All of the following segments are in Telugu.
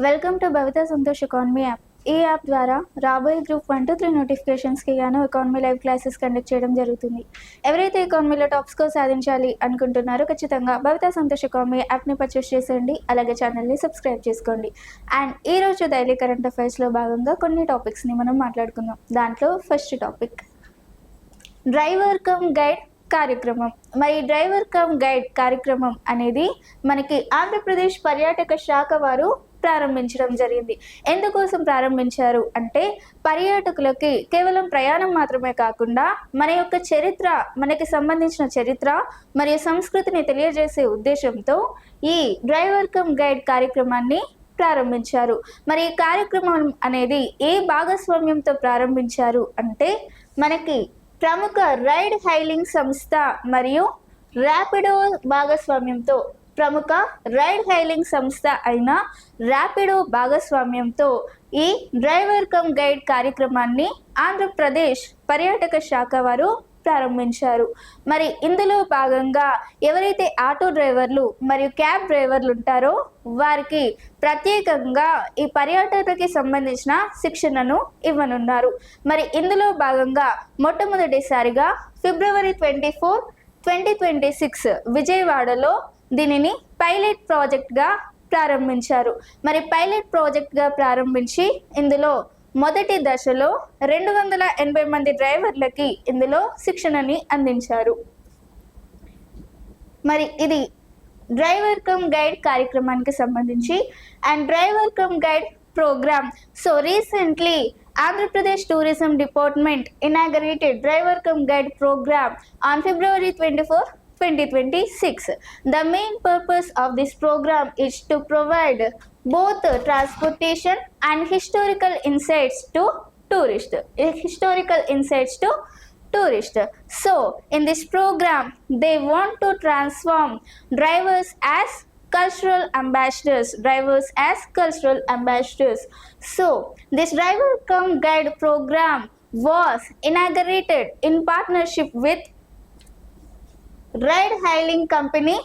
Welcome to Bhavita Santosh economy app. ఈ యాప్ ద్వారా రాబోయే గ్రూప్ 1 to 3 నోటిఫికేషన్స్కి గాను ఎకానమీ లైవ్ క్లాసెస్ కండక్ట్ చేయడం జరుగుతుంది. ఎవరైతే ఎకానమీలో టాప్ స్కోర్ సాధించాలి అనుకుంటున్నారో ఖచ్చితంగా భవిత సంతోష్ ఎకానమీ యాప్ని పర్చేస్ చేసేయండి. అలాగే ఛానల్ని సబ్స్క్రైబ్ చేసుకోండి. అండ్ ఈ రోజు డైలీ కరెంట్ అఫైర్స్లో భాగంగా కొన్ని టాపిక్స్ని మనం మాట్లాడుకుందాం. దాంట్లో first topic driver cum guide కార్యక్రమం. మరి డ్రైవర్ కమ్ గైడ్ కార్యక్రమం అనేది మనకి ఆంధ్రప్రదేశ్ పర్యాటక శాఖ వారు ప్రారంభించడం జరిగింది. ఎందుకోసం ప్రారంభించారు అంటే పర్యాటకులకి కేవలం ప్రయాణం మాత్రమే కాకుండా మన యొక్క చరిత్ర, మనకి సంబంధించిన చరిత్ర మరియు సంస్కృతిని తెలియజేసే ఉద్దేశంతో ఈ డ్రైవర్ కమ్ గైడ్ కార్యక్రమాన్ని ప్రారంభించారు. మరి ఈ కార్యక్రమం అనేది ఏ భాగస్వామ్యంతో ప్రారంభించారు అంటే మనకి ప్రముఖ రైడ్ హైలింగ్ సంస్థ మరియు ర్యాపిడో భాగస్వామ్యంతో, ప్రముఖ రైడ్ హైలింగ్ సంస్థ అయిన ర్యాపిడో భాగస్వామ్యంతో ఈ డ్రైవర్ కమ్ గైడ్ కార్యక్రమాన్ని ఆంధ్రప్రదేశ్ పర్యాటక శాఖ వారు ప్రారంభించారు. మరి ఇందులో భాగంగా ఎవరైతే ఆటో డ్రైవర్లు మరియు క్యాబ్ డ్రైవర్లు ఉంటారో వారికి ప్రత్యేకంగా ఈ పర్యాటనకి సంబంధించిన శిక్షణను ఇవ్వనున్నారు. మరి ఇందులో భాగంగా మొట్టమొదటిసారిగా February 24, 2026 విజయవాడలో దీనిని పైలట్ ప్రాజెక్ట్గా ప్రారంభించారు. మరి పైలట్ ప్రాజెక్ట్గా ప్రారంభించి ఇందులో మొదటి దశలో 280 మంది డ్రైవర్లకి ఇందులో శిక్షణని అందించారు. మరి ఇది డ్రైవర్ కమ్ గైడ్ కార్యక్రమానికి సంబంధించి. And driver cum guide programme. So recently Andhra Pradesh tourism department inaugurated driver come guide program on February 24, 2026. The main purpose of this program is to provide both transportation and historical insights to tourists. So in this program they want to transform drivers as cultural ambassadors. So this driver come guide program was inaugurated in partnership with ride hailing company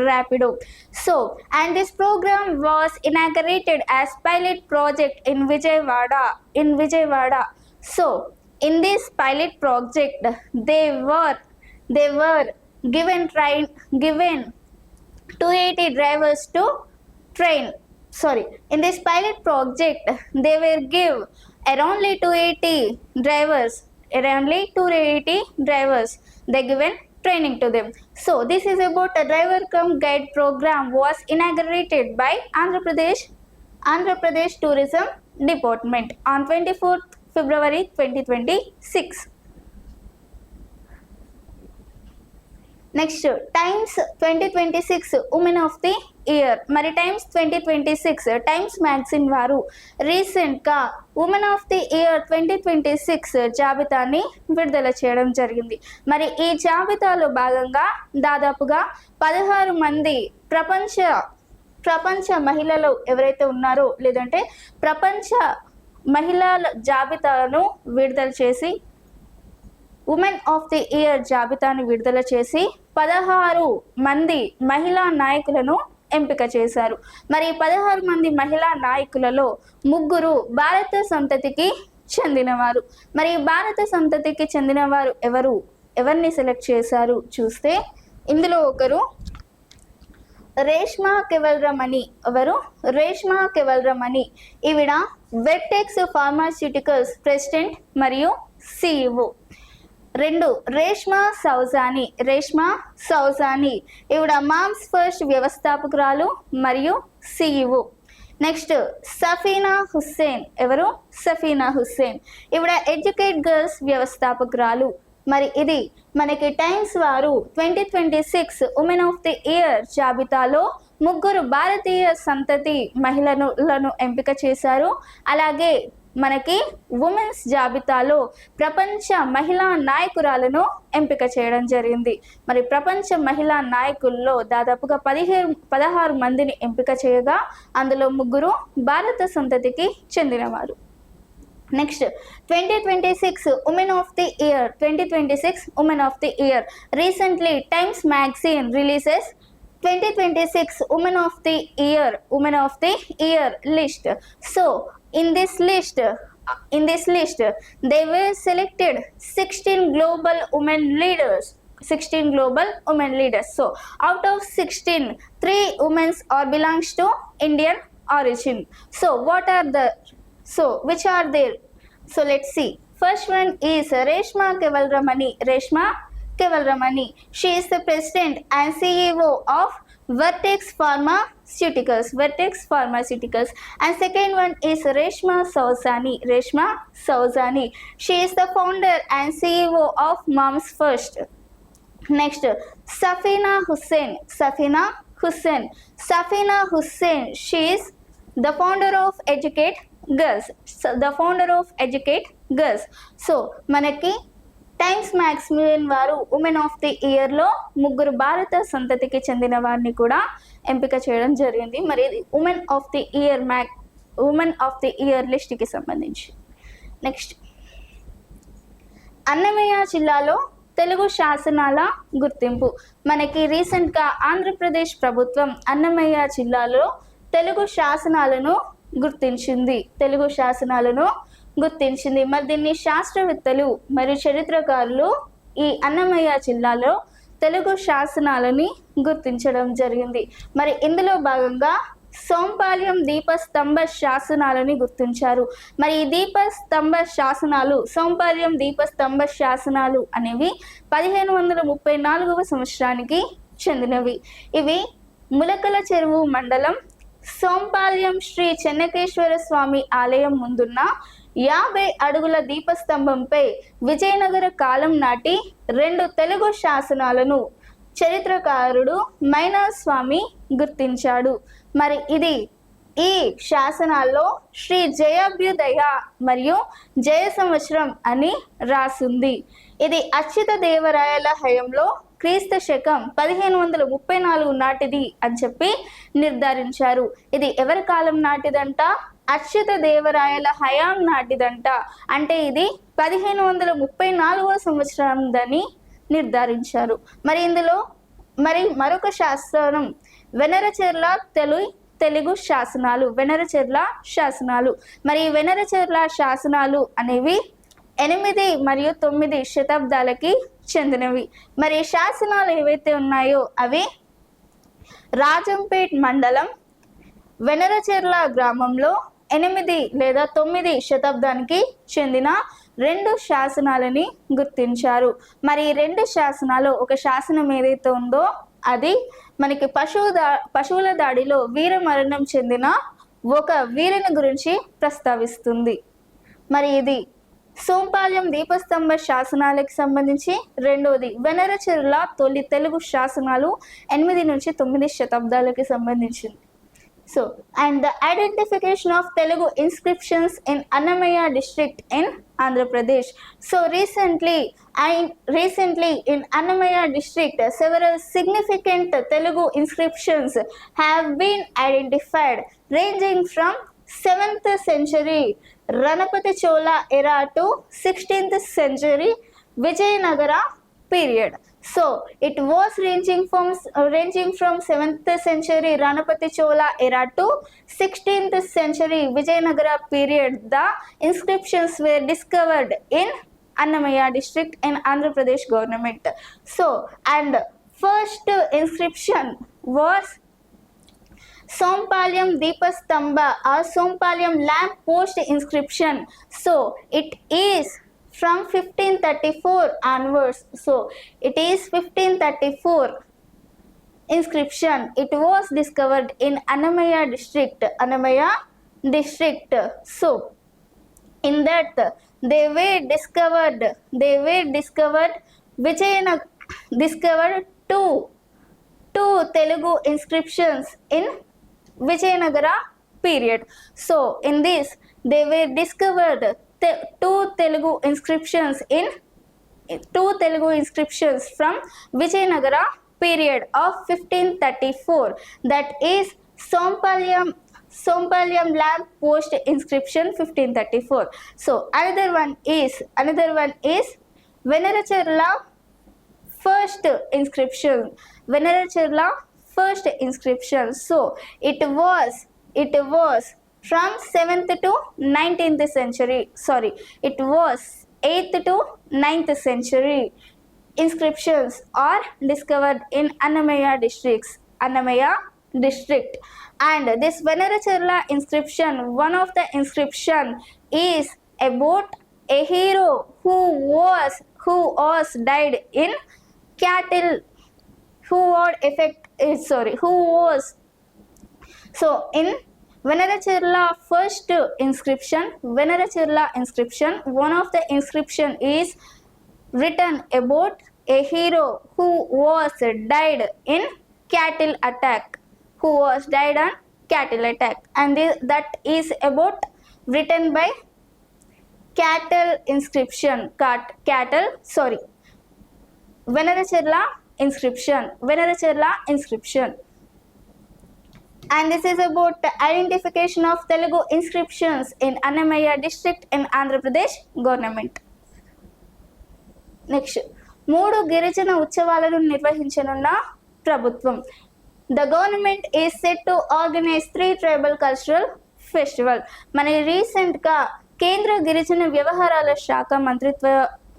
Rapido. So and this program was inaugurated as pilot project in Vijayawada. So in this pilot project they were given 280 drivers to train. In this pilot project they will give around 280 drivers. They given training to them. So this is about a driver come guide program was inaugurated by Andhra Pradesh Tourism Department on 24th February 2026. Next times 2026 women of the year. మరి టైమ్స్ 2026 టైమ్స్ మ్యాగజైన్ వారు రీసెంట్గా ఉమెన్ ఆఫ్ ది ఇయర్ 2026 జాబితాని విడుదల చేయడం జరిగింది. మరి ఈ జాబితాలో భాగంగా దాదాపుగా 16 మంది ప్రపంచ మహిళలు ఎవరైతే ఉన్నారో, లేదంటే ప్రపంచ మహిళల జాబితాను విడుదల చేసి ఉమెన్ ఆఫ్ ది ఇయర్ జాబితాను విడుదల చేసి 16 మంది మహిళా నాయకులను ఎంపిక చేశారు. మరి 16 మంది మహిళా నాయకులలో 3 భారత సంతతికి చెందినవారు. మరి భారత సంతతికి చెందినవారు ఎవరిని సెలెక్ట్ చేశారు చూస్తే ఇందులో ఒకరు రేష్మా కెవల్రమణి. ఈవిడ వెట్టెక్స్ ఫార్మాస్యూటికల్స్ ప్రెసిడెంట్ మరియు CEO. 2 రేష్మా సౌజాని. ఈవిడ మామ్స్ ఫస్ట్ వ్యవస్థాపకురాలు మరియు CEO. నెక్స్ట్ సఫీనా హుస్సేన్. ఈవిడ ఎడ్యుకేట్ గర్ల్స్ వ్యవస్థాపకురాలు. మరి ఇది మనకి టైమ్స్ వారు 2026 ఉమెన్ ఆఫ్ ది ఇయర్ జాబితాలో 3 భారతీయ సంతతి మహిళలను ఎంపిక చేశారు. అలాగే మనకి ఉమెన్స్ జాబితాలో ప్రపంచ మహిళా నాయకురాలను ఎంపిక చేయడం జరిగింది. మరి ప్రపంచ మహిళా నాయకుల్లో దాదాపుగా 16 మందిని ఎంపిక చేయగా అందులో 3 భారత సంతతికి చెందినవారు. Next 2026 women of the year. Recently times magazine releases 2026 Women of the Year list. So in this list, they were selected 16 global women leaders. 16 global women leaders. So out of 16, 3 women are belongs to Indian origin. So which are there? So let's see. First one is Reshma Kevalramani. She is the president and CEO of Vertex Pharmaceuticals. And second one is Reshma Sauzani. She is the founder and CEO of Moms First. Next, Safina Hussain. She is the founder of Educate Girls. So మనకి టైమ్స్ మ్యాక్సిమిలియన్ వారు ఉమెన్ ఆఫ్ ది ఇయర్లో 3 భారత సంతతికి చెందిన వారిని కూడా ఎంపిక చేయడం జరిగింది. మరి ఇది ఉమెన్ ఆఫ్ ది ఇయర్ లిస్ట్కి సంబంధించి. నెక్స్ట్, అన్నమయ్య జిల్లాలో తెలుగు శాసనాల గుర్తింపు. మనకి రీసెంట్గా ఆంధ్రప్రదేశ్ ప్రభుత్వం అన్నమయ్య జిల్లాలో తెలుగు శాసనాలను గుర్తించింది. మరి దీన్ని శాస్త్రవేత్తలు మరియు చరిత్రకారులు ఈ అన్నమయ్య జిల్లాలో తెలుగు శాసనాలని గుర్తించడం జరిగింది. మరి ఇందులో భాగంగా సోంపాల్యం దీపస్తంభ శాసనాలని గుర్తించారు. మరి ఈ సోంపాల్యం దీపస్తంభ శాసనాలు అనేవి 1534వ సంవత్సరానికి చెందినవి. ఇవి ములకల చెరువు మండలం సోంపాల్యం శ్రీ చెన్నకేశ్వర స్వామి ఆలయం ముందున్న 50 అడుగుల దీపస్తంభంపై విజయనగర కాలం నాటి 2 తెలుగు శాసనాలను చరిత్రకారుడు మైనార్ స్వామి గుర్తించాడు. మరి ఈ శాసనాల్లో శ్రీ జయాభ్యుదయ మరియు జయ సంవత్సరం అని రాసింది. ఇది అచ్యుత దేవరాయల హయంలో క్రీస్తు శకం 1534 నాటిది అని చెప్పి నిర్ధారించారు. ఇది ఎవరి కాలం నాటిదంట? అచ్యుత దేవరాయల హయాం నాటిదంట. అంటే ఇది 1534వ సంవత్సరందని నిర్ధారించారు. మరి ఇందులో మరొక శాసనం వెనరచెర్ల తెలుగు శాసనాలు. మరి వెనరచెర్ల శాసనాలు అనేవి 8 మరియు 9 శతాబ్దాలకి చెందినవి. మరి శాసనాలు ఏవైతే ఉన్నాయో అవి రాజంపేట్ మండలం వెనరచెర్ల గ్రామంలో 8 లేదా 9 శతాబ్దానికి చెందిన 2 శాసనాలని గుర్తించారు. మరి ఈ 2 శాసనాలు, ఒక శాసనం ఏదైతే ఉందో అది మనకి పశువుల దాడిలో వీరమరణం చెందిన ఒక వీరుని గురించి ప్రస్తావిస్తుంది. మరి ఇది సోంపాల్యం దీపస్తంభ శాసనాలకు సంబంధించి. రెండవది వెనరచెర్ల తొలి తెలుగు శాసనాలు 8 నుంచి 9 శతాబ్దాలకి సంబంధించింది. So, and the identification of Telugu inscriptions in Annamaya district in Andhra Pradesh. So recently in Annamaya district, several significant Telugu inscriptions have been identified, ranging from 7th century Ranapati Chola era to 16th century Vijayanagara period. So it was ranging from 7th century Ranapati Chola era to 16th century Vijayanagara period. The inscriptions were discovered in Annamaya district in Andhra Pradesh government. So, and first inscription was Sompalyam Deepastamba or Sompalyam lamp post inscription. So it is from 1534 onwards. So it is 1534 inscription. It was discovered in Annamaya district. So in that they were discovered discovered two Telugu inscriptions in Vijayanagara period. So in this they were discovered two Telugu inscriptions from Vijayanagara period of 1534. That is Sompalyam lamp post inscription 1534. So another one is Veneracherla first inscription. Veneracherla first inscription. So it was from 7th to 19th century. Sorry, it was 8th to 9th century. Inscriptions are discovered in Annamaya district. And this Veneracherla inscription, one of the inscription is about a hero who was died in cattle, who was. So in Veneracherla inscription, one of the inscription is written about a hero who was died in cattle attack, and that is about written by cattle inscription, Veneracherla inscription. And this is about the identification of Telugu inscriptions in Annamaya district in Andhra Pradesh government. Next 3 గిరిజన ఉత్సవాలను నిర్వహించనున్న ప్రభుత్వం. The government is set to organise 3 tribal cultural festival. మన రీసెంట్గా కేంద్ర గిరిజన వ్యవహారాల శాఖ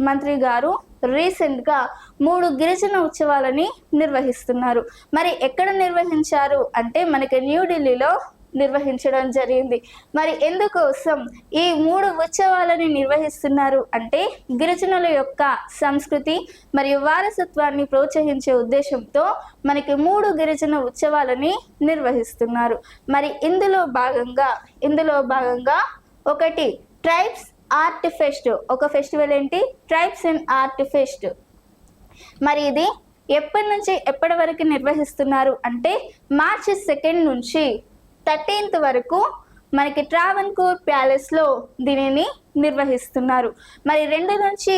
మంత్రి గారు రీసెంట్గా 3 గిరిజన ఉత్సవాలని నిర్వహిస్తున్నారు. మరి ఎక్కడ నిర్వహించారు అంటే మనకి న్యూఢిల్లీలో నిర్వహించడం జరిగింది. మరి ఎందుకోసం ఈ 3 ఉత్సవాలని నిర్వహిస్తున్నారు అంటే గిరిజనుల యొక్క సంస్కృతి మరియు వారసత్వాన్ని ప్రోత్సహించే ఉద్దేశంతో మనకి 3 గిరిజన ఉత్సవాలని నిర్వహిస్తున్నారు. మరి ఇందులో భాగంగా ఒకటి ట్రైబ్స్ ఆర్ట్ ఫెస్ట్. ఒక ఫెస్టివల్ ఏంటి? Tribes and art pest. మరి ఇది ఎప్పటి నుంచి ఎప్పటి వరకు నిర్వహిస్తున్నారు అంటే మార్చి 2 నుంచి 13th వరకు మనకి ట్రావెన్కోర్ ప్యాలెస్లో దీనిని నిర్వహిస్తున్నారు. మరి 2 నుంచి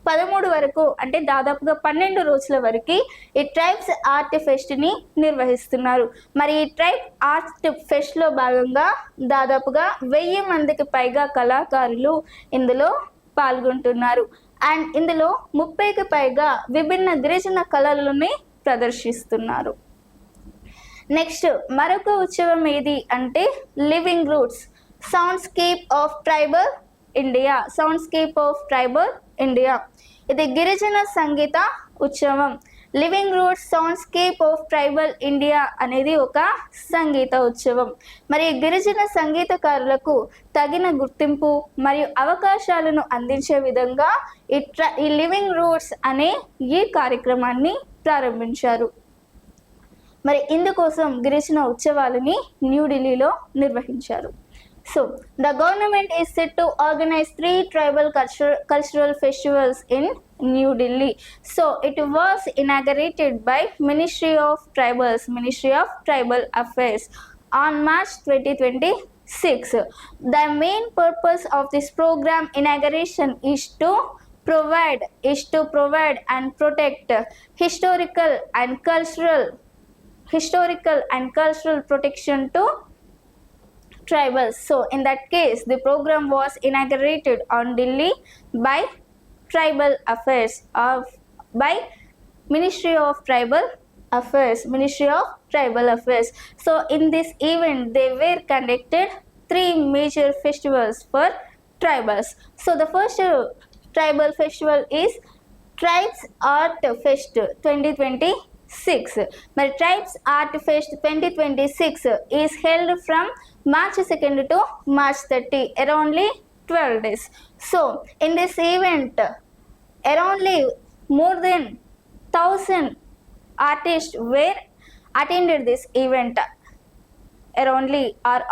13 వరకు అంటే దాదాపుగా 12 రోజుల వరకు ఈ ట్రైబ్స్ ఆర్ట్ ఫెస్ట్ని నిర్వహిస్తున్నారు. మరి ఈ ట్రైబ్ ఆర్ట్ ఫెస్ట్లో భాగంగా దాదాపుగా 1000 మందికి పైగా కళాకారులు ఇందులో పాల్గొంటున్నారు. అండ్ ఇందులో 30కి పైగా విభిన్న గిరిజన కళలని ప్రదర్శిస్తున్నారు. నెక్స్ట్ మరొక ఉత్సవం ఏది అంటే living roots soundscape of tribal India. ఇది గిరిజన సంగీత ఉత్సవం. Living roots soundscape of tribal India అనేది ఒక సంగీత ఉత్సవం. మరి గిరిజన సంగీతకారులకు తగిన గుర్తింపు మరియు అవకాశాలను అందించే విధంగా ఈ లివింగ్ రూట్స్ అనే ఈ కార్యక్రమాన్ని ప్రారంభించారు. మరి ఇందుకోసం గిరిజన ఉత్సవాలని న్యూఢిల్లీలో నిర్వహించారు. So, the government is set to organize 3 tribal cultural festivals in New Delhi. So, it was inaugurated by Ministry of Tribal Affairs on March 2026. The main purpose of this program inauguration is to provide and protect historical and cultural protection to tribals. So in that case the program was inaugurated on Delhi by Ministry of Tribal Affairs. So in this event they were conducted 3 major festivals for tribals. So the first tribal festival is Tribes Art Fest 2026. But Tribes Art Fest 2026 is held from March 2nd to March 30, around 12 days. So in this event around more than 1000 artists were attended this event.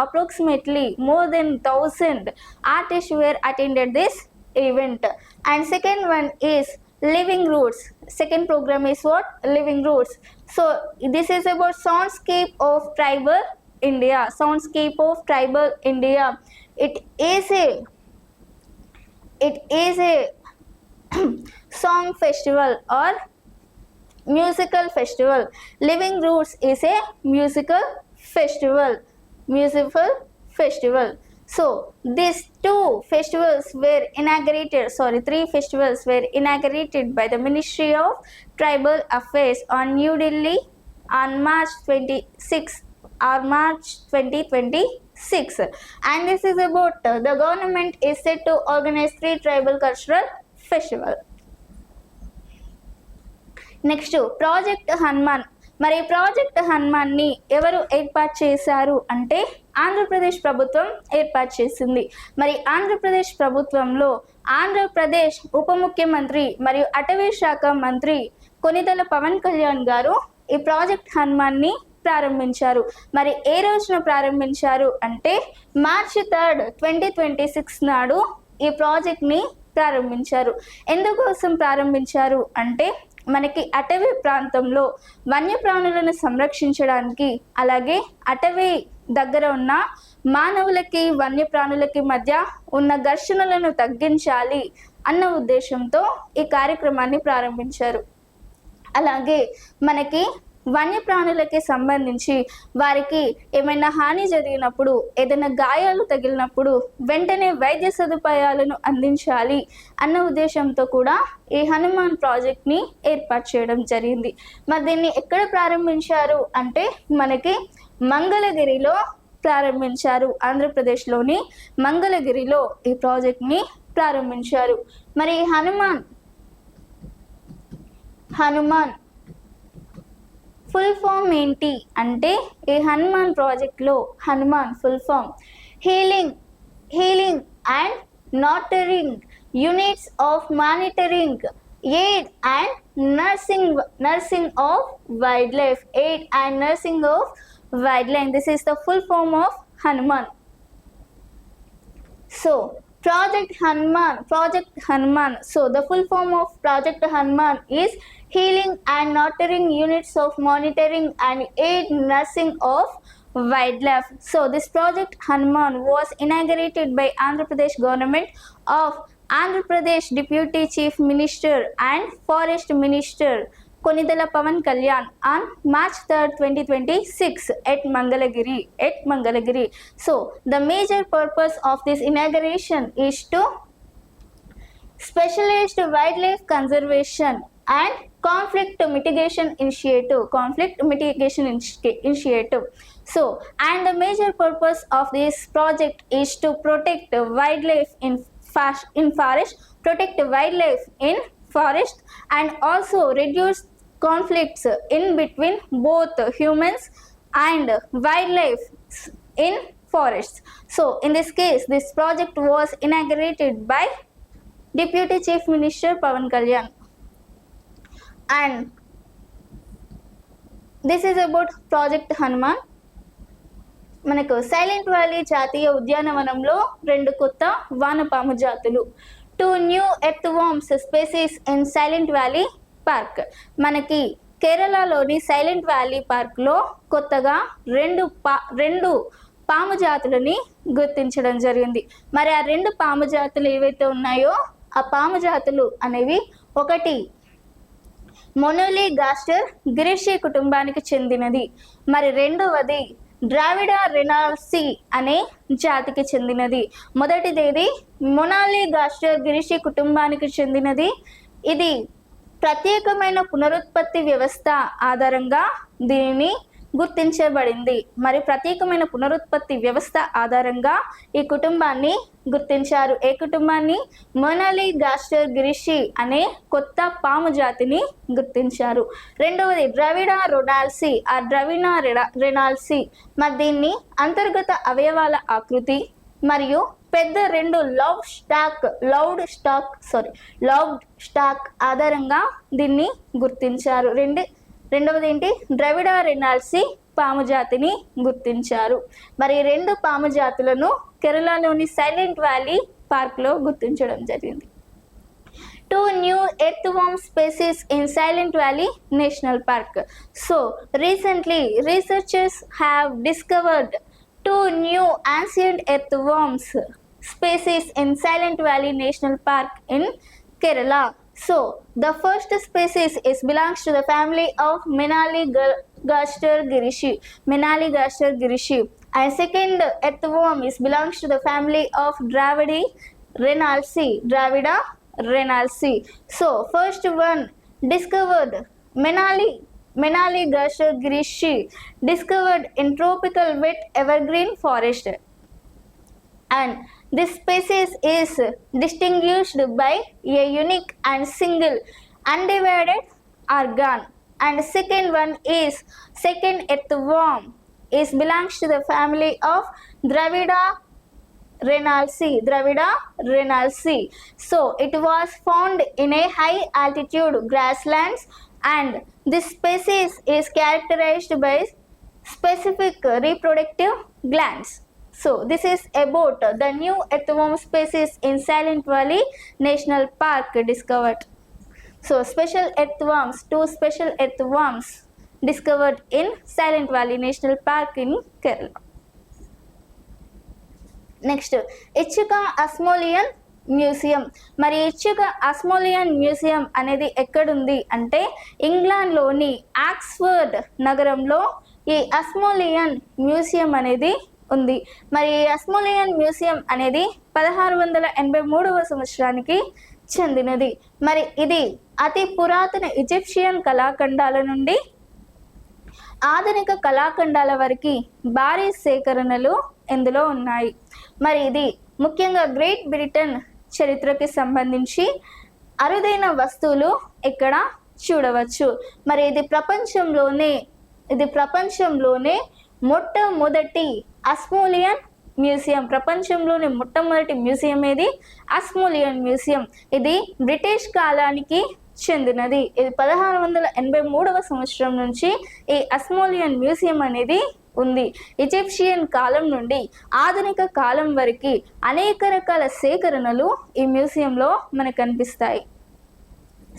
Approximately more than 1000 artists were attended this event. And second one is Living Roots. Second program is what? Living Roots. So this is about soundscape of tribal India. It is a song festival or musical festival. Living Roots is a musical festival. So these 3 festivals were inaugurated by the Ministry of Tribal Affairs on New Delhi on March 26 or March 2026, and this is about the government is set to organize 3 tribal cultural festival. Next project Hanuman. మరి ప్రాజెక్ట్ హనుమాన్ని ఎవరు ఏర్పాటు చేశారు అంటే ఆంధ్రప్రదేశ్ ప్రభుత్వం ఏర్పాటు చేసింది. మరి ఆంధ్రప్రదేశ్ ప్రభుత్వంలో ఆంధ్రప్రదేశ్ ఉప ముఖ్యమంత్రి మరియు అటవీ శాఖ మంత్రి కొనిదెల పవన్ కళ్యాణ్ గారు ఈ ప్రాజెక్ట్ హనుమాన్ని ప్రారంభించారు. మరి ఏ రోజున ప్రారంభించారు అంటే మార్చి 3, 2026 నాడు ఈ ప్రాజెక్ట్ని ప్రారంభించారు. ఎందుకోసం ప్రారంభించారు అంటే మనకి అటవీ ప్రాంతంలో వన్యప్రాణులను సంరక్షించడానికి, అలాగే అటవీ దగ్గర ఉన్న మానవులకి వన్యప్రాణులకి మధ్య ఉన్న ఘర్షణలను తగ్గించాలి అన్న ఉద్దేశంతో ఈ కార్యక్రమాన్ని ప్రారంభించారు. అలాగే మనకి వన్యప్రాణులకి సంబంధించి వారికి ఏమైనా హాని జరిగినప్పుడు, ఏదైనా గాయాలు తగిలినప్పుడు వెంటనే వైద్య సదుపాయాలను అందించాలి అన్న ఉద్దేశంతో కూడా ఈ హనుమాన్ ప్రాజెక్ట్ని ఏర్పాటు చేయడం జరిగింది. మరి దీన్ని ఎక్కడ ప్రారంభించారు అంటే మనకి మంగళగిరిలో ప్రారంభించారు. ఆంధ్రప్రదేశ్లోని మంగళగిరిలో ఈ ప్రాజెక్ట్ని ప్రారంభించారు. మరి హనుమాన్ ఫుల్ ఫామ్ ఏంటి అంటే ఈ హనుమాన్ ప్రాజెక్ట్లో Hanuman full form healing and nurturing units of monitoring aid and nursing of wildlife. This is the full form of Hanuman. So Project Hanuman. So the full form of Project Hanuman is healing and nurturing units of monitoring and aid nursing of wildlife. So this Project Hanuman was inaugurated by Andhra Pradesh government of Andhra Pradesh Deputy Chief Minister and Forest Minister Konidala Pavan Kalyan on March 3, 2026 at Mangalagiri. So the major purpose of this inauguration is to specialized wildlife conservation and conflict mitigation initiative. So and the major purpose of this project is to protect wildlife in forest and also reduce conflicts in between both humans and wildlife in forests. So in this case, this project was inaugurated by Deputy Chief Minister Pavan Kalyan, and this is about Project Hanuman. మనకు సైలెంట్ వ్యాలీ జాతీయ ఉద్యానవనంలో 2 కొత్త వానపాము జాతులు, 2 new earthworms species in Silent Valley Park. మనకి కేరళలోని సైలెంట్ వ్యాలీ పార్క్లో కొత్తగా 2 పాము జాతులని గుర్తించడం జరిగింది. మరి ఆ 2 పాము జాతులు ఏవైతే ఉన్నాయో ఆ పాము జాతులు అనేవి, ఒకటి మొనోలిగాస్టర్ గిరిషి కుటుంబానికి చెందినది, మరి రెండవది డ్రావిడా రెనాల్సీ అనే జాతికి చెందినది. మొదటిది మొనాలిగాస్టర్ గిరిషి కుటుంబానికి చెందినది. ఇది ప్రత్యేకమైన పునరుత్పత్తి వ్యవస్థ ఆధారంగా దీనిని గుర్తించబడింది. మరి ప్రత్యేకమైన పునరుత్పత్తి వ్యవస్థ ఆధారంగా ఈ కుటుంబాన్ని గుర్తించారు. ఏ కుటుంబాన్ని? మొనాలిగాస్టర్ గిరిషి అనే కొత్త పాము జాతిని గుర్తించారు. రెండవది డ్రావిడా రెనాల్సీ. ఆ డ్రావిడా రెనాల్సీ మరి దీన్ని అంతర్గత అవయవాల ఆకృతి మరియు పెద్ద 2 లౌడ్ స్టాక్ ఆధారంగా దీన్ని గుర్తించారు. రెండవది ఏంటి? డ్రావిడా రెనాల్సీ పాము జాతిని గుర్తించారు. మరి 2 పాము జాతులను కేరళలోని సైలెంట్ వ్యాలీ పార్క్లో గుర్తించడం జరిగింది. 2 new earthworm species in Silent Valley National Park. So recently researchers have discovered 2 new ancient earthworms species in Silent Valley National Park in Kerala. So the first species belongs to the family of Menaligaster girishi, and second earthworm belongs to the family of Dravida Renalsi. So first one discovered Menali grishi discovered in tropical wet evergreen forest, and this species is distinguished by a unique and single undivided organ. And second one is second earthworm is belongs to the family of Dravida Renalsi. So it was found in a high altitude grasslands, and this species is characterized by specific reproductive glands. So this is about the new earthworm species in Silent Valley National Park discovered. So special earthworms, 2 special earthworms discovered in Silent Valley National Park in Kerala. Next ఇచ్చుక అస్మోలియన్ మ్యూజియం. మరి ఇచ్చుక అస్మోలియన్ మ్యూజియం అనేది ఎక్కడుంది అంటే ఇంగ్లాండ్లోని ఆక్స్ఫర్డ్ నగరంలో ఈ అస్మోలియన్ మ్యూజియం అనేది ఉంది. మరి ఈ అస్మోలియన్ మ్యూజియం అనేది 1683వ సంవత్సరానికి చెందినది. మరి ఇది అతి పురాతన ఈజిప్షియన్ కళాఖండాల నుండి ఆధునిక కళాఖండాల వరకు భారీ సేకరణలు ఇందులో ఉన్నాయి. మరి ఇది ముఖ్యంగా గ్రేట్ బ్రిటన్ చరిత్రకి సంబంధించి అరుదైన వస్తువులు ఇక్కడ చూడవచ్చు. మరి ఇది ప్రపంచంలోనే మొట్టమొదటి అస్మోలియన్ మ్యూజియం. ప్రపంచంలోని మొట్టమొదటి మ్యూజియం ఏది? అస్మోలియన్ మ్యూజియం. ఇది బ్రిటిష్ కాలానికి చెందినది. ఇది 1683వ సంవత్సరం నుంచి ఈ అస్మోలియన్ మ్యూజియం అనేది ఉంది. ఈజిప్షియన్ కాలం నుండి ఆధునిక కాలం వరకు అనేక రకాల సేకరణలు ఈ మ్యూజియంలో మనకు కనిపిస్తాయి.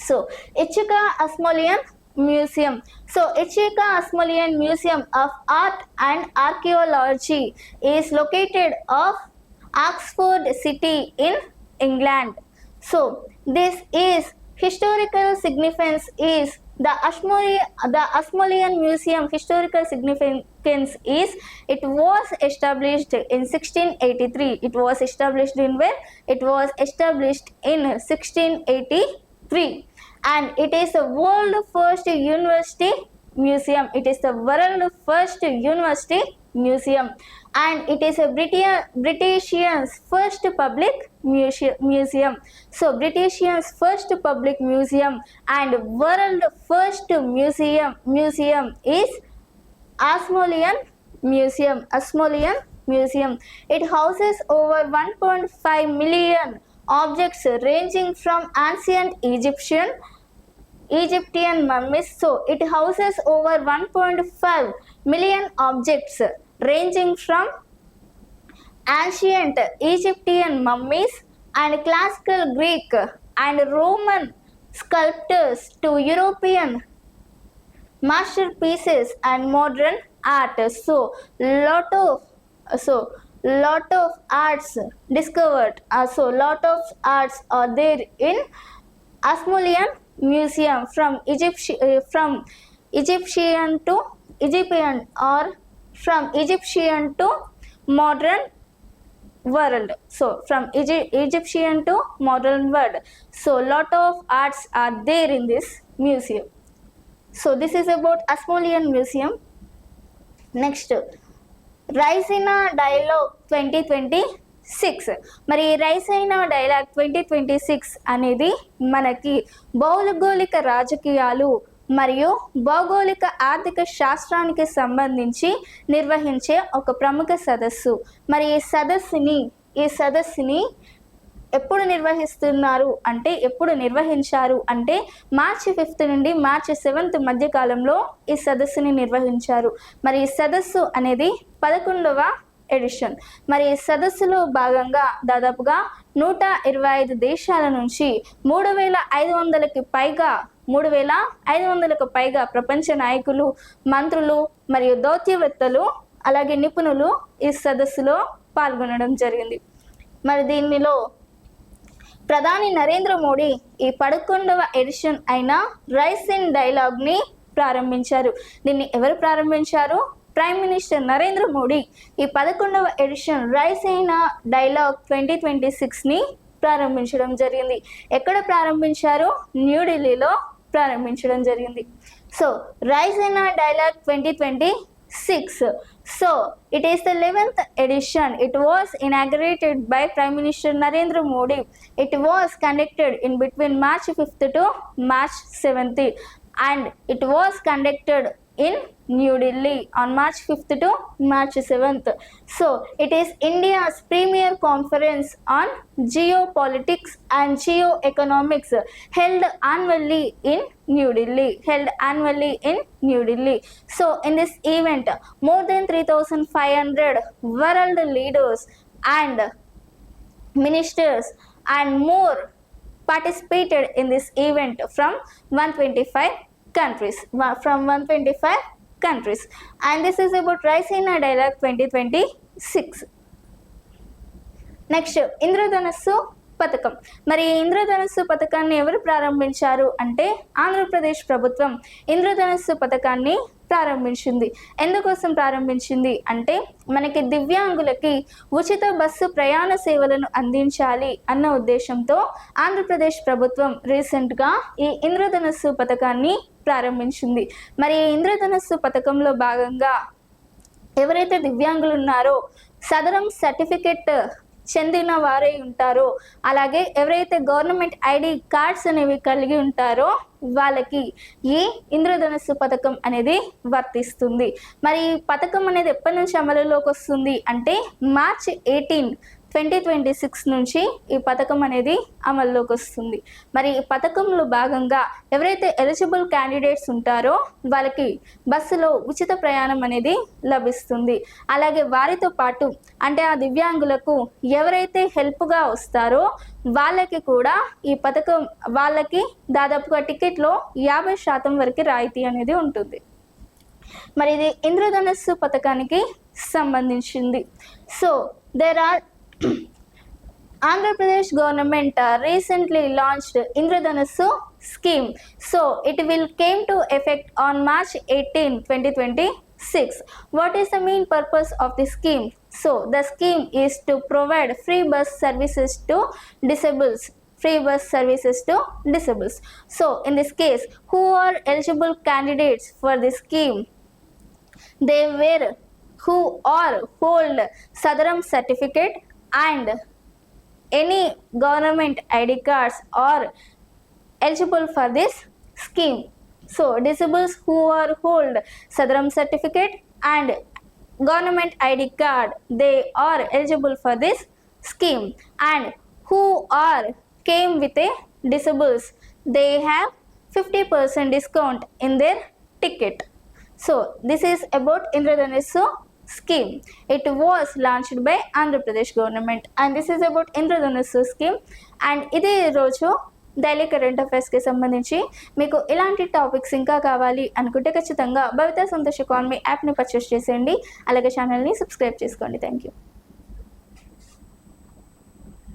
సో ఇచ్చుక Ashmolean Museum. So Ichika Asmolian Museum of Art and Archaeology is located off Oxford City in England. So this is historical significance is the Asmolian Museum historical significance is it was established in 1683. It was established in where? It was established in 1683. And it is the world first university museum. It is the world first university museum, and it is a British's first public museum. So British's first public museum and world first museum is Asmolian Museum. It houses over 1.5 million objects ranging from ancient Egyptian mummies. So it houses over 1.5 million objects ranging from ancient Egyptian mummies and classical Greek and Roman sculptures to European masterpieces and modern art. So lot of arts discovered. So lot of arts are there in Asmolian Museum from Egyptian to modern world. So from Egyptian to modern world. So lot of arts are there in this museum. So this is about Asmolian Museum. Next, Raisina dialogue 2026. మరి రైసినా డైలాగ్ 2026 అనేది మనకి భౌగోళిక రాజకీయాలు మరియు భౌగోళిక ఆర్థిక శాస్త్రానికి సంబంధించి నిర్వహించే ఒక ప్రముఖ సదస్సు. మరి ఈ సదస్సుని ఎప్పుడు నిర్వహించారు అంటే మార్చి 5 నుండి మార్చి 7 మధ్య కాలంలో ఈ సదస్సుని నిర్వహించారు. మరి ఈ సదస్సు అనేది 11వ ఎడిషన్. మరి ఈ సదస్సులో భాగంగా దాదాపుగా 125 దేశాల నుంచి 3,500కు పైగా ప్రపంచ నాయకులు, మంత్రులు మరియు దౌత్యవేత్తలు అలాగే నిపుణులు ఈ సదస్సులో పాల్గొనడం జరిగింది. మరి దీనిలో ప్రధాని నరేంద్ర మోడీ ఈ 11వ ఎడిషన్ అయిన రైసిన్ డైలాగ్ని ప్రారంభించారు. దీన్ని ఎవరు ప్రారంభించారు? ప్రైమ్ మినిస్టర్ నరేంద్ర మోడీ ఈ 11వ ఎడిషన్ రైసినా డైలాగ్ 2026ని ప్రారంభించడం జరిగింది. ఎక్కడ ప్రారంభించారు? న్యూఢిల్లీలో ప్రారంభించడం జరిగింది. So Raisina Dialogue 2026. So it is the 11th edition. It was inaugurated by Prime Minister Narendra Modi. It was conducted in between March 5th to March 7th, and it was conducted in New Delhi on March 5th to March 7th. So it is India's premier conference on geopolitics and geoeconomics held annually in New Delhi. So in this event, more than 3,500 world leaders and ministers and more participated in this event from 125 countries. And this is about Raisina Dialogue 2026. Next ఇంద్రధనస్సు పథకం. మరి ఇంద్రధనస్సు పథకాన్ని ఎవరు ప్రారంభించారు అంటే ఆంధ్రప్రదేశ్ ప్రభుత్వం ఇంద్రధనస్సు పథకాన్ని ప్రారంభించింది. ఎందుకోసం ప్రారంభించింది అంటే మనకి దివ్యాంగులకి ఉచిత బస్సు ప్రయాణ సేవలను అందించాలి అన్న ఉద్దేశంతో ఆంధ్రప్రదేశ్ ప్రభుత్వం రీసెంట్గా ఈ ఇంద్రధనస్సు పథకాన్ని ప్రారంభించింది. మరి ఈ ఇంద్రధనస్సు పథకంలో భాగంగా ఎవరైతే దివ్యాంగులు ఉన్నారో సదరం సర్టిఫికెట్ చెందిన వారే ఉంటారో, అలాగే ఎవరైతే గవర్నమెంట్ ఐడి కార్డ్స్ అనేవి కలిగి ఉంటారో వాళ్ళకి ఈ ఇంద్రధనస్సు పథకం అనేది వర్తిస్తుంది. మరి ఈ పథకం అనేది ఎప్పటి నుంచి అమలులోకి వస్తుంది అంటే మార్చ్ 18, 2026 నుంచి ఈ పథకం అనేది అమల్లోకి వస్తుంది. మరి ఈ పథకంలో భాగంగా ఎవరైతే ఎలిజిబుల్ క్యాండిడేట్స్ ఉంటారో వాళ్ళకి బస్సులో ఉచిత ప్రయాణం అనేది లభిస్తుంది. అలాగే వారితో పాటు అంటే ఆ దివ్యాంగులకు ఎవరైతే హెల్ప్గా వస్తారో వాళ్ళకి కూడా ఈ పథకం వాళ్ళకి దాదాపుగా టికెట్లో 50% వరకు రాయితీ అనేది ఉంటుంది. మరి ఇది ఇంద్రధనస్సు పథకానికి సంబంధించింది. So there are Andhra Pradesh government recently launched Indradhanussu scheme. So it will came to effect on March 18, 2026. What is the main purpose of the scheme? So the scheme is to provide free bus services to disabled. So in this case, who are eligible candidates for this scheme? They were who are hold Sadaram certificate and any government ID cards are eligible for this scheme. So disabled who are hold Sadaram certificate and government ID card, they are eligible for this scheme. And who are came with a disabled, they have 50% discount in their ticket. So this is about Indradhanussu scheme. It was launched by Andhra Pradesh government, and this is about Indradhanussu scheme. And ఇదే రోజు డైలీ కరెంట్ అఫైర్స్కి సంబంధించి మీకు ఇలాంటి టాపిక్స్ ఇంకా కావాలి అనుకుంటే ఖచ్చితంగా భవిత సంతోష్ ఎకానమీ యాప్ని పర్చేస్ చేసేయండి. అలాగే ఛానల్ని సబ్స్క్రైబ్ చేసుకోండి. Thank you.